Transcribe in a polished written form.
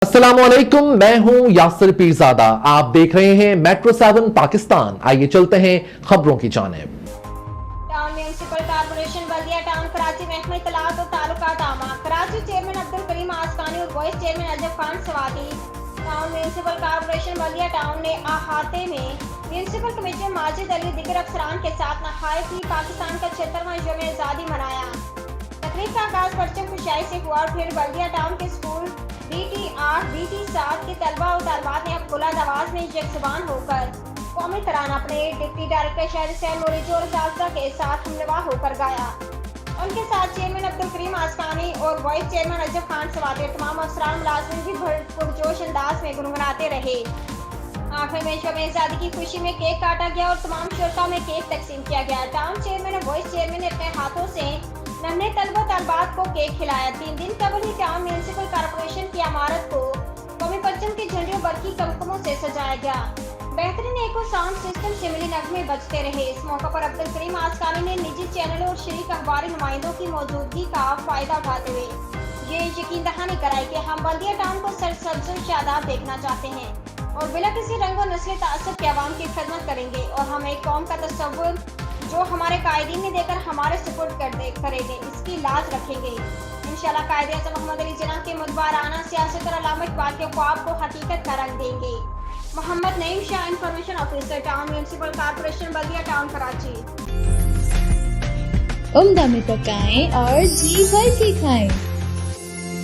अस्सलामुअलैकुम, मैं हूं यासिर पीरजादा। आप देख रहे हैं मेट्रो 7 पाकिस्तान। आइए चलते हैं खबरों की जानिब। Town municipal corporation Baldia town Karachi महकमे इत्तलात और ताल्लुकात आमा कराची चेयरमैन अब्दुल करीम आसकानी और vice chairman Ajab Khan Swati. Town municipal corporation Baldia town ने अहाते में म्यूनिसिपल कमिश्नर माजिद अली दिगर अफसरान के साथ नहायत ही पाकिस्तान का 76वां यौम आज़ादी मनाया। तकरीब का आगाज परचम कुशाई से हुआ और फिर बल्दिया टाउन के स्कूल BT 8 BT 7 के तलबा और तलबात ने अब बुलंद आवाज में यकजुबान होकर कौमी तराना अपने डिप्टी डायरेक्टर शहर सैल नूरी और सालसा के साथ हमनवा होकर गाया। उनके साथ चेयरमैन अब्दुल करीम आसकानी और वाइस चेयरमैन अजब खान सवाती तमाम अफसरान मुलाजिम भी पुरजोश अंदाज में गुनगुनाते रहे। आखिर में शब आज़ादी की खुशी में केक काटा गया और तमाम शुरका में केक तकसीम किया गया। टाउन चेयरमैन और वाइस चेयरमैन ने अपने हाथों से नन्हे तलबा तलबात को केक खिलाया। 3 दिन कबल ही टाउन म्यूनिसिपल कॉर्पोरेशन की इमारत को कौमी परचम के झंडे और बरकी कमकमों से सजाया गया। बेहतरीन एको साउंड सिस्टम से मिली नगमे बजते रहे। इस मौका पर अब्दुल करीम आसकानी ने निजी चैनलों और शरीक अखबारी नुमाइंदों की मौजूदगी का फायदा उठाते हुए ये यकीन दहानी कराई कि हम बल्दिया टाउन को सरसब्ज और शादाब देखना चाहते हैं और बिला किसी रंग और नस्ली तासुब के अवाम की खिदमत करेंगे और हम एक कौम का तस्वुर जो हमारे कायदीन ने देकर हमारे सुपुर्द करेंगे, इसकी लाज रखेंगे। इंशाल्लाह कायदे आज़म मोहम्मद अली जिन्ना के मुदबाराना सियासत और अल्लामा इकबाल के ख्वाब को हकीकत का रंग देंगे। Muhammad Naeem Shah, information officer, town municipal corporation Baldia town Karachi. उम्दा में पकाएं और जी भर के खाएं।